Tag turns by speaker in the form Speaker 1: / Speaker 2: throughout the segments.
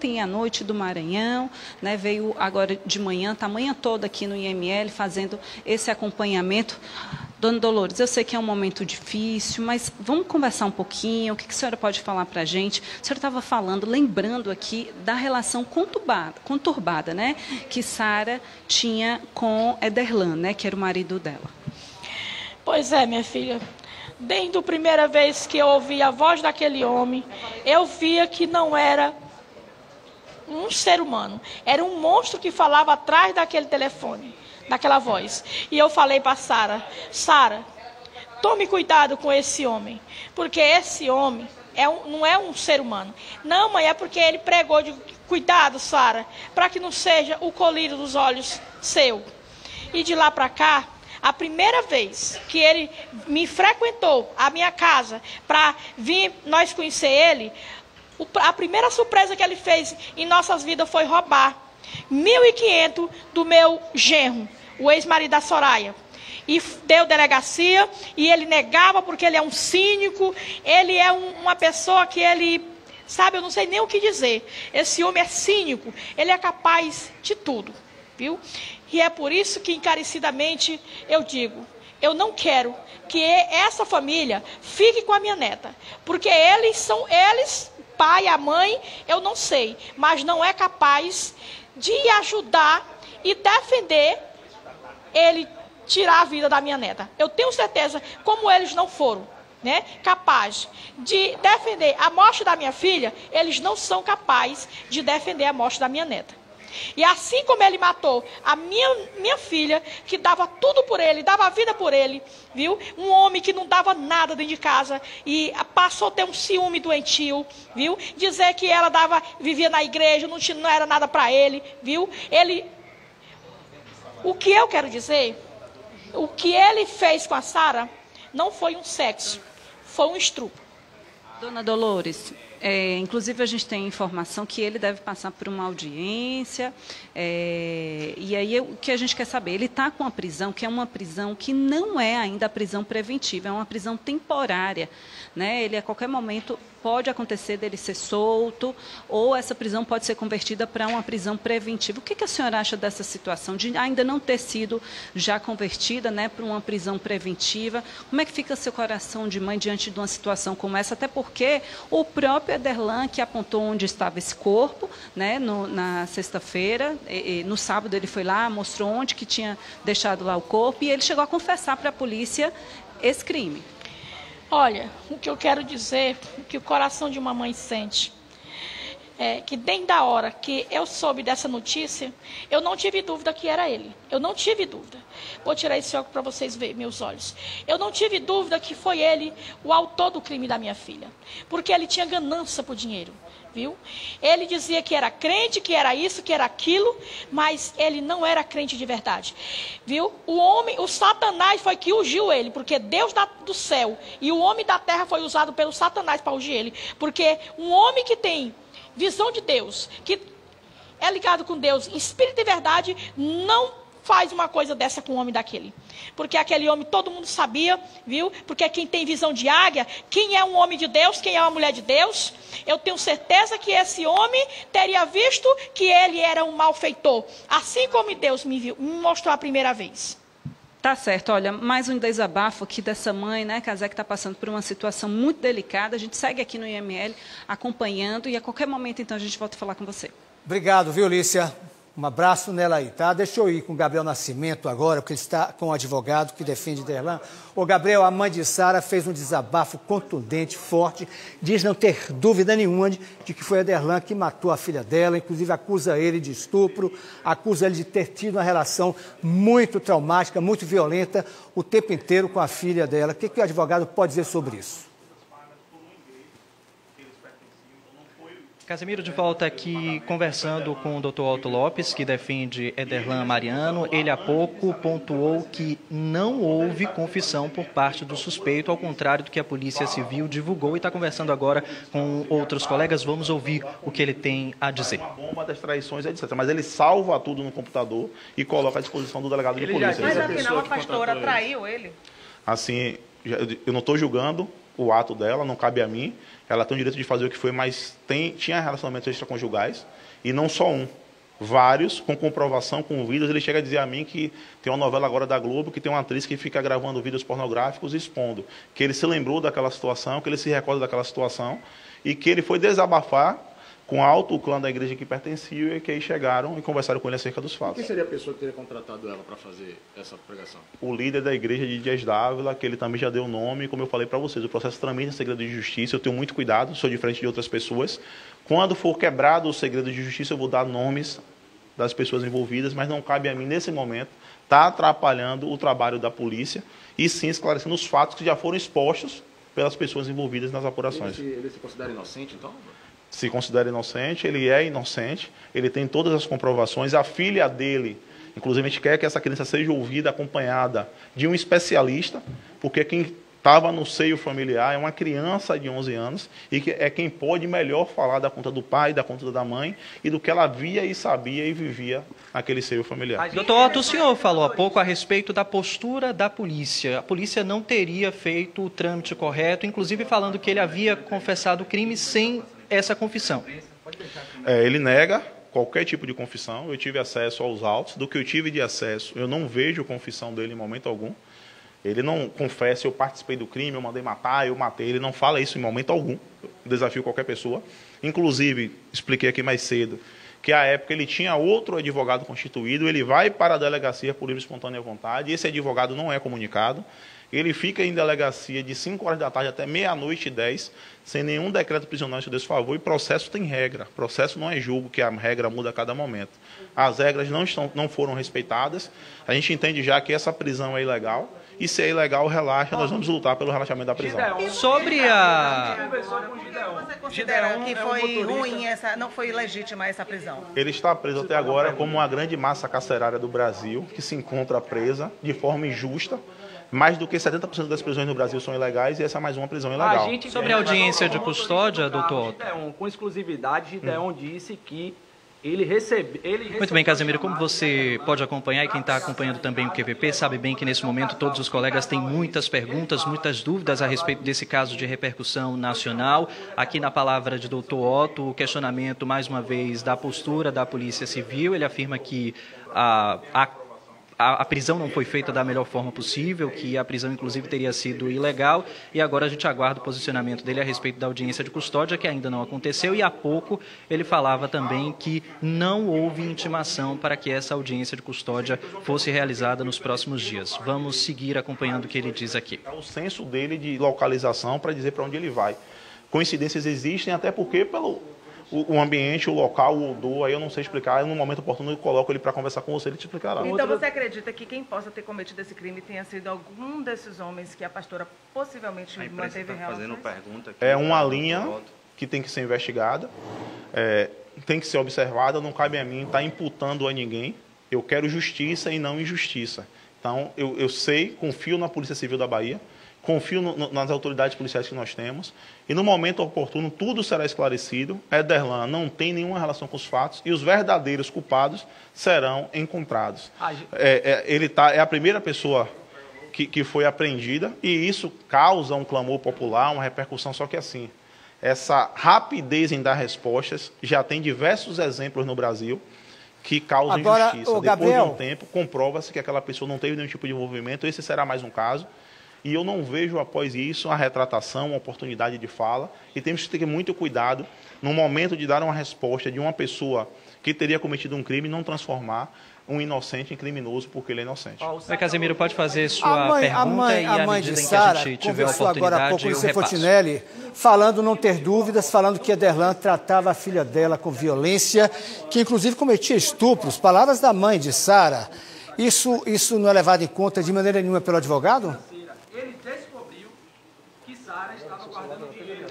Speaker 1: ontem à noite do Maranhão, né, veio agora de manhã, está a manhã toda aqui no IML fazendo esse acompanhamento. Dona Dolores, eu sei que é um momento difícil, mas vamos conversar um pouquinho. O que a senhora pode falar para a gente? A senhora estava falando, lembrando aqui da relação conturbada, né, que Sara tinha com Ederlan, né, que era o marido dela.
Speaker 2: Pois é, minha filha. Desde a primeira vez que eu ouvi a voz daquele homem, eu via que não era um ser humano. Era um monstro que falava atrás daquele telefone, daquela voz. E eu falei para Sara, Sara, tome cuidado com esse homem, porque esse homem não é um ser humano. Não, mãe, é porque ele pregou de cuidado, Sara, para que não seja o colírio dos olhos seu. E de lá para cá, a primeira vez que ele me frequentou a minha casa para vir nós conhecer ele, a primeira surpresa que ele fez em nossas vidas foi roubar 1.500 do meu genro, o ex-marido da Soraya. E deu delegacia e ele negava porque ele é um cínico, ele é uma pessoa que ele, sabe, eu não sei nem o que dizer. Esse homem é cínico, ele é capaz de tudo, viu? E é por isso que encarecidamente eu digo, eu não quero que essa família fique com a minha neta. Porque eles, o pai, a mãe, eu não sei. Mas não é capaz de ajudar e defender ele tirar a vida da minha neta. Eu tenho certeza, como eles não foram, né, capazes de defender a morte da minha filha, eles não são capazes de defender a morte da minha neta. E assim como ele matou a minha filha, que dava tudo por ele, dava a vida por ele, viu? Um homem que não dava nada dentro de casa e passou a ter um ciúme doentio, viu? Dizer que ela vivia na igreja, não era nada para ele, viu? O que eu quero dizer, o que ele fez com a Sara não foi um sexo, foi um estupro.
Speaker 1: Dona Dolores, inclusive a gente tem informação que ele deve passar por uma audiência, e aí o que a gente quer saber, ele está com uma prisão, que é uma prisão que não é ainda a prisão preventiva, é uma prisão temporária, né? Ele a qualquer momento pode acontecer dele ser solto, ou essa prisão pode ser convertida para uma prisão preventiva. O que a senhora acha dessa situação, de ainda não ter sido já convertida, né, para uma prisão preventiva? Como é que fica seu coração de mãe diante de uma situação como essa? Até porque o próprio Ederlan, que apontou onde estava esse corpo, né, na sexta-feira, no sábado ele foi lá, mostrou onde que tinha deixado lá o corpo, e ele chegou a confessar para a polícia esse crime.
Speaker 2: Olha, o que eu quero dizer, o que o coração de uma mãe sente, é que desde a hora que eu soube dessa notícia, eu não tive dúvida que era ele. Eu não tive dúvida. Vou tirar esse óculos para vocês verem meus olhos. Eu não tive dúvida que foi ele o autor do crime da minha filha. Porque ele tinha ganância por dinheiro, viu? Ele dizia que era crente, que era isso, que era aquilo, mas ele não era crente de verdade, viu? O Satanás foi que ungiu ele, porque Deus do céu e o homem da terra foi usado pelo Satanás para ungir ele. Porque um homem que tem visão de Deus, que é ligado com Deus, espírito de verdade, não faz uma coisa dessa com um homem daquele. Porque aquele homem todo mundo sabia, viu? Porque quem tem visão de águia, quem é um homem de Deus, quem é uma mulher de Deus, eu tenho certeza que esse homem teria visto que ele era um malfeitor. Assim como Deus me mostrou a primeira vez.
Speaker 1: Tá certo, olha, mais um desabafo aqui dessa mãe, né, Casé, que está passando por uma situação muito delicada. A gente segue aqui no IML acompanhando e a qualquer momento, então, a gente volta a falar com você.
Speaker 3: Obrigado, viu, Lícia? Um abraço nela aí, tá? Deixa eu ir com o Gabriel Nascimento agora, porque ele está com o advogado que defende Ederlan. Ô, Gabriel, a mãe de Sara fez um desabafo contundente, forte, diz não ter dúvida nenhuma de que foi Ederlan que matou a filha dela, inclusive acusa ele de estupro, acusa ele de ter tido uma relação muito traumática, muito violenta, o tempo inteiro com a filha dela. O que o advogado pode dizer sobre isso?
Speaker 4: Casemiro, de volta aqui conversando com o Dr. Otto Lopes, que defende Ederlan Mariano. Ele há pouco pontuou que não houve confissão por parte do suspeito, ao contrário do que a Polícia Civil divulgou, e está conversando agora com outros colegas. Vamos ouvir o que ele tem a dizer.
Speaker 5: A bomba das traições, etc. Mas ele salva tudo no computador e coloca à disposição do delegado de polícia.
Speaker 6: Mas afinal a pastora traiu ele?
Speaker 5: Assim, eu não estou julgando, o ato dela, não cabe a mim. Ela tem o direito de fazer o que foi, mas tinha relacionamentos extraconjugais, e não só um. Vários, com comprovação, com vídeos. Ele chega a dizer a mim que tem uma novela agora da Globo, que tem uma atriz que fica gravando vídeos pornográficos e expondo. Que ele se lembrou daquela situação, que ele se recorda daquela situação, e que ele foi desabafar com alto o clã da igreja que pertencia, e que aí chegaram e conversaram com ele acerca dos fatos.
Speaker 6: Quem seria a pessoa que teria contratado ela para fazer essa pregação?
Speaker 5: O líder da igreja de Dias Dávila, que ele também já deu nome, como eu falei para vocês, o processo tramita em segredo de justiça, eu tenho muito cuidado, sou diferente de outras pessoas. Quando for quebrado o segredo de justiça, eu vou dar nomes das pessoas envolvidas, mas não cabe a mim, nesse momento, estar atrapalhando o trabalho da polícia e sim esclarecendo os fatos que já foram expostos pelas pessoas envolvidas nas apurações.
Speaker 6: Ele se considera inocente, então?
Speaker 5: Se considera inocente, ele é inocente, ele tem todas as comprovações, a filha dele, inclusive a gente quer que essa criança seja ouvida, acompanhada de um especialista, porque quem estava no seio familiar é uma criança de 11 anos, e que é quem pode melhor falar da conta do pai, da conta da mãe, e do que ela via e sabia e vivia naquele seio familiar.
Speaker 4: Doutor Otto, o senhor falou há pouco a respeito da postura da polícia. A polícia não teria feito o trâmite correto, inclusive falando que ele havia confessado o crime sem essa confissão.
Speaker 5: Ele nega qualquer tipo de confissão. Eu tive acesso aos autos. Do que eu tive de acesso, eu não vejo confissão dele em momento algum. Ele não confessa, eu participei do crime, eu mandei matar, eu matei. Ele não fala isso em momento algum. Eu desafio qualquer pessoa. Inclusive, expliquei aqui mais cedo, que à época ele tinha outro advogado constituído, ele vai para a delegacia por livre e espontânea vontade, esse advogado não é comunicado. Ele fica em delegacia de 5 horas da tarde até 00h10, sem nenhum decreto prisional em seu desfavor, e processo tem regra. Processo não é julgo, que a regra muda a cada momento. As regras não foram respeitadas. A gente entende já que essa prisão é ilegal, e se é ilegal, relaxa, nós vamos lutar pelo relaxamento da prisão.
Speaker 4: Sobre a...
Speaker 7: Você considera que foi ruim, não foi legítima essa prisão?
Speaker 5: Ele está preso até agora como uma grande massa carcerária do Brasil, que se encontra presa de forma injusta. Mais do que 70% das prisões no Brasil são ilegais, e essa é mais uma prisão ilegal.
Speaker 4: Sobre a audiência de custódia, doutor Otto?
Speaker 8: Com exclusividade, Gideon disse que ele recebeu...
Speaker 4: Muito bem, Casemiro, como você pode acompanhar, e quem está acompanhando também o QVP sabe bem que nesse momento todos os colegas têm muitas perguntas, muitas dúvidas a respeito desse caso de repercussão nacional. Aqui na palavra de doutor Otto, o questionamento, mais uma vez, da postura da Polícia Civil. Ele afirma que a prisão não foi feita da melhor forma possível, que a prisão, inclusive, teria sido ilegal, e agora a gente aguarda o posicionamento dele a respeito da audiência de custódia, que ainda não aconteceu, e há pouco ele falava também que não houve intimação para que essa audiência de custódia fosse realizada nos próximos dias. Vamos seguir acompanhando o que ele diz aqui.
Speaker 5: É o senso dele de localização para dizer para onde ele vai. Coincidências existem, até porque o ambiente, o local, o odor, aí eu não sei explicar, no momento oportuno eu coloco ele para conversar com você, ele te explicará.
Speaker 7: Então você acredita que quem possa ter cometido esse crime tenha sido algum desses homens que a pastora possivelmente manteve relações?
Speaker 5: É uma linha que tem que ser investigada, tem que ser observada, não cabe a mim estar imputando a ninguém. Eu quero justiça e não injustiça. Então, eu sei, confio na Polícia Civil da Bahia, confio nas autoridades policiais que nós temos, e no momento oportuno tudo será esclarecido. Ederlan não tem nenhuma relação com os fatos, e os verdadeiros culpados serão encontrados. Ele é a primeira pessoa que foi apreendida, e isso causa um clamor popular, uma repercussão, só que assim, essa rapidez em dar respostas, já tem diversos exemplos no Brasil que causam injustiça. Depois de um tempo, comprova-se que aquela pessoa não teve nenhum tipo de envolvimento, esse será mais um caso. E eu não vejo, após isso, a retratação, a oportunidade de fala. E temos que ter muito cuidado no momento de dar uma resposta de uma pessoa que teria cometido um crime, não transformar um inocente em criminoso porque ele é inocente.
Speaker 4: Casemiro, pode fazer sua pergunta e à medida em que a gente tiver a oportunidade,
Speaker 3: agora há pouco
Speaker 4: eu
Speaker 3: com
Speaker 4: repasso.
Speaker 3: Fontinelli, falando não ter dúvidas, falando que Ederlan tratava a filha dela com violência, que inclusive cometia estupros. Palavras da mãe de Sara. Isso não é levado em conta de maneira nenhuma pelo advogado?
Speaker 8: Ele descobriu que Sara estava guardando dinheiro.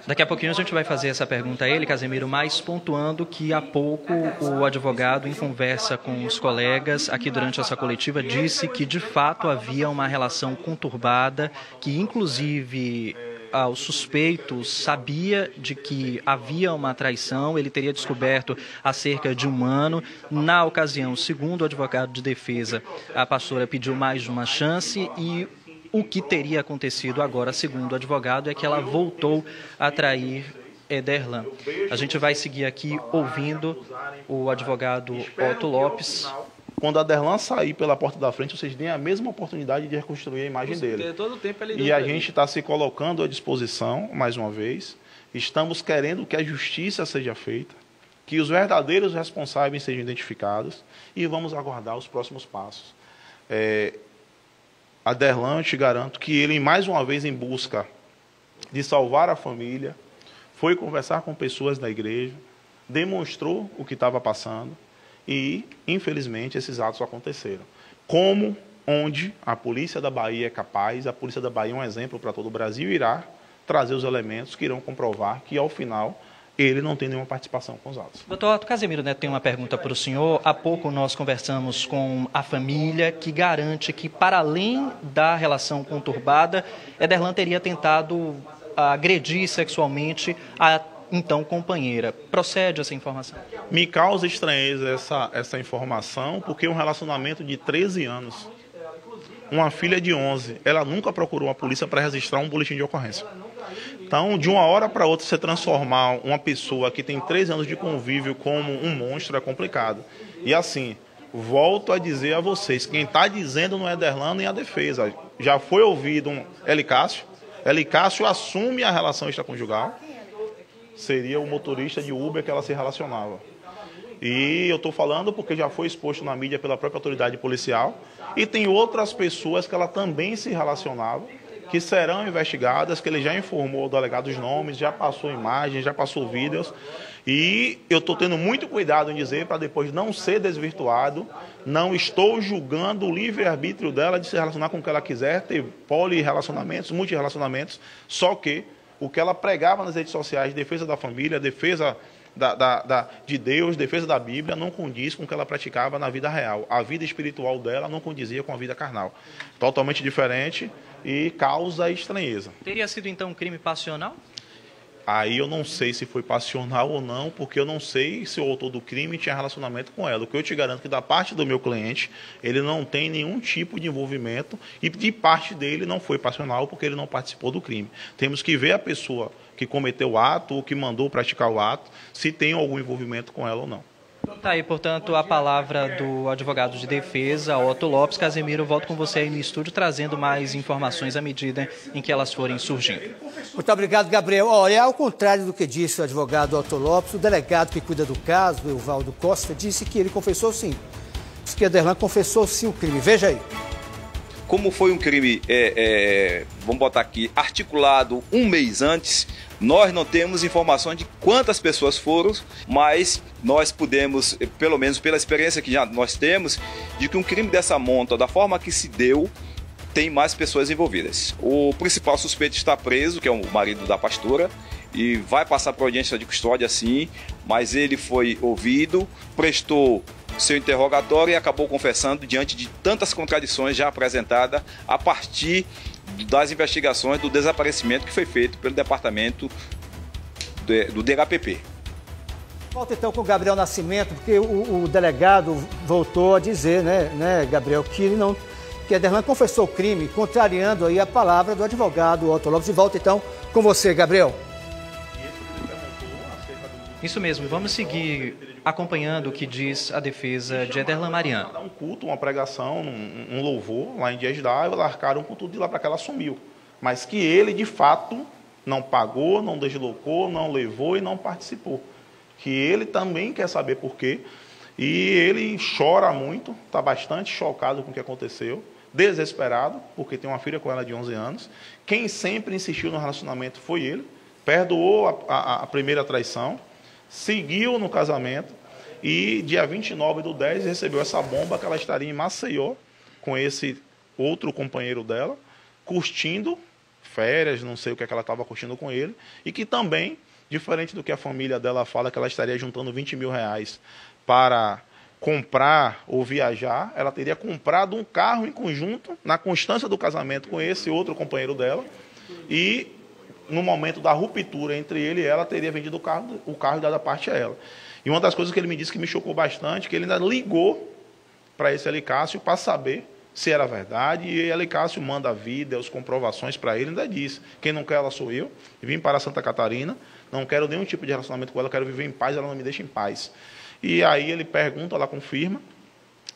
Speaker 4: Daqui a pouquinho a gente vai fazer essa pergunta a ele, Casemiro, mas pontuando que há pouco o advogado, em conversa com os colegas aqui durante essa coletiva, disse que de fato havia uma relação conturbada, que inclusive o suspeito sabia de que havia uma traição, ele teria descoberto há cerca de um ano. Na ocasião, segundo o advogado de defesa, a pastora pediu mais uma chance e o que teria acontecido agora, segundo o advogado, é que ela voltou a trair Ederlan. A gente vai seguir aqui ouvindo o advogado Otto Lopes.
Speaker 5: Quando a Ederlan sair pela porta da frente, vocês têm a mesma oportunidade de reconstruir a imagem dele.
Speaker 8: Todo tempo ele
Speaker 5: E a gente está se colocando à disposição, mais uma vez. Estamos querendo que a justiça seja feita, que os verdadeiros responsáveis sejam identificados e vamos aguardar os próximos passos. A Ederlan, eu te garanto que ele, mais uma vez, em busca de salvar a família, foi conversar com pessoas da igreja, demonstrou o que estava passando e, infelizmente, esses atos aconteceram. Como, onde a polícia da Bahia é capaz, a polícia da Bahia é um exemplo para todo o Brasil, irá trazer os elementos que irão comprovar que, ao final, ele não tem nenhuma participação com os atos.
Speaker 4: Doutor Otto Casemiro Neto tem uma pergunta para o senhor. Há pouco nós conversamos com a família que garante que, para além da relação conturbada, Ederlan teria tentado agredir sexualmente a então companheira. Procede essa informação?
Speaker 5: Me causa estranheza essa informação, porque um relacionamento de 13 anos, uma filha de 11, ela nunca procurou a polícia para registrar um boletim de ocorrência. Então, de uma hora para outra, você transformar uma pessoa que tem 13 anos de convívio como um monstro é complicado. E assim, volto a dizer a vocês, quem está dizendo não é Ederlan nem a defesa. Já foi ouvido um Elicácio. Elicácio assume a relação extraconjugal. Seria o motorista de Uber que ela se relacionava. E eu estou falando porque já foi exposto na mídia pela própria autoridade policial. E tem outras pessoas que ela também se relacionava, que serão investigadas, que ele já informou o delegado os nomes, já passou imagens, já passou vídeos. E eu estou tendo muito cuidado em dizer, para depois não ser desvirtuado, não estou julgando o livre-arbítrio dela de se relacionar com o que ela quiser, ter polirrelacionamentos, multirrelacionamentos, só que o que ela pregava nas redes sociais, defesa da família, defesa de Deus, defesa da Bíblia, não condiz com o que ela praticava na vida real. A vida espiritual dela não condizia com a vida carnal. Totalmente diferente e causa estranheza.
Speaker 4: Teria sido, então, um crime passional?
Speaker 5: Aí eu não sei se foi passional ou não, porque eu não sei se o autor do crime tinha relacionamento com ela. O que eu te garanto é que da parte do meu cliente, ele não tem nenhum tipo de envolvimento e de parte dele não foi passional porque ele não participou do crime. Temos que ver a pessoa que cometeu o ato ou que mandou praticar o ato, se tem algum envolvimento com ela ou não.
Speaker 4: Tá aí, portanto, a palavra do advogado de defesa, Otto Lopes. Casemiro, volto com você aí no estúdio, trazendo mais informações à medida em que elas forem surgindo.
Speaker 3: Muito obrigado, Gabriel. Olha, ao contrário do que disse o advogado Otto Lopes, o delegado que cuida do caso, o Evaldo Costa, disse que ele confessou sim. Disse que Ederlan confessou sim o crime. Veja aí.
Speaker 9: Como foi um crime, vamos botar aqui, articulado um mês antes, nós não temos informações de quantas pessoas foram, mas nós podemos, pelo menos pela experiência que já nós temos, de que um crime dessa monta, da forma que se deu, tem mais pessoas envolvidas. O principal suspeito está preso, que é o marido da pastora, e vai passar por audiência de custódia sim, mas ele foi ouvido, prestou seu interrogatório e acabou confessando diante de tantas contradições já apresentadas a partir das investigações do desaparecimento que foi feito pelo departamento do DHPP.
Speaker 3: Volta então com o Gabriel Nascimento, porque o delegado voltou a dizer, né, Gabriel, que Ederlan confessou o crime, contrariando aí a palavra do advogado Otto Lopes. E volta então com você, Gabriel.
Speaker 4: Isso mesmo, vamos seguir acompanhando o que diz a defesa de Ederlan Mariano.
Speaker 5: Um culto, uma pregação, um louvor lá em Dias d'Ávila, largaram com tudo de lá para cá, ela sumiu. Mas que ele, de fato, não pagou, não deslocou, não levou e não participou. Que ele também quer saber por quê. E ele chora muito, está bastante chocado com o que aconteceu, desesperado, porque tem uma filha com ela de 11 anos. Quem sempre insistiu no relacionamento foi ele, perdoou a primeira traição, seguiu no casamento e dia 29/10 recebeu essa bomba que ela estaria em Maceió com esse outro companheiro dela, curtindo férias, não sei o que ela estava curtindo com ele, e que também, diferente do que a família dela fala, que ela estaria juntando 20 mil reais para comprar ou viajar, ela teria comprado um carro em conjunto, na constância do casamento com esse outro companheiro dela, e no momento da ruptura entre ele e ela, teria vendido o carro e dado a parte a ela. E uma das coisas que ele me disse que me chocou bastante, que ele ainda ligou para esse Elicácio para saber se era verdade, e Elicácio manda a vida, as comprovações para ele, ainda disse, quem não quer ela sou eu, vim para Santa Catarina, não quero nenhum tipo de relacionamento com ela, quero viver em paz, ela não me deixa em paz. E aí ele pergunta, ela confirma,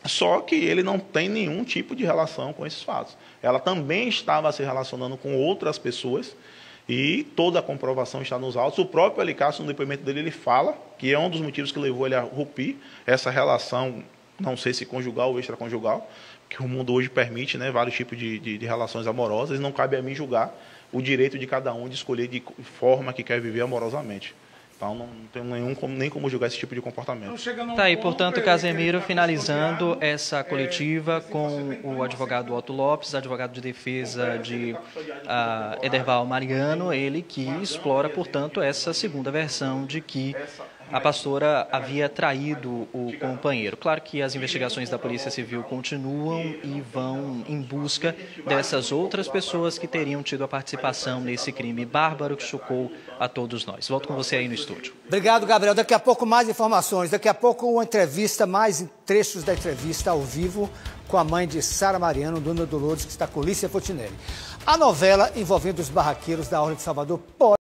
Speaker 5: só que ele não tem nenhum tipo de relação com esses fatos. Ela também estava se relacionando com outras pessoas, e toda a comprovação está nos autos. O próprio Elicácio, no depoimento dele, ele fala que é um dos motivos que levou ele a romper essa relação, não sei se conjugal ou extraconjugal, que o mundo hoje permite, né, vários tipos de relações amorosas, e não cabe a mim julgar o direito de cada um de escolher de forma que quer viver amorosamente. Então, não tenho nem como julgar esse tipo de comportamento.
Speaker 4: Tá aí, portanto, Casemiro finalizando essa coletiva com o advogado Otto Lopes, advogado de defesa de Ederval Mariano, ele que explora, portanto, essa segunda versão de que a pastora havia traído o companheiro. Claro que as investigações da Polícia Civil continuam e vão em busca dessas outras pessoas que teriam tido a participação nesse crime bárbaro que chocou a todos nós. Volto com você aí no estúdio.
Speaker 3: Obrigado, Gabriel. Daqui a pouco mais informações. Daqui a pouco uma entrevista, mais trechos da entrevista ao vivo com a mãe de Sara Mariano, Dona Dolores, que está com Lícia Fontinelli. A novela envolvendo os barraqueiros da Ordem de Salvador pode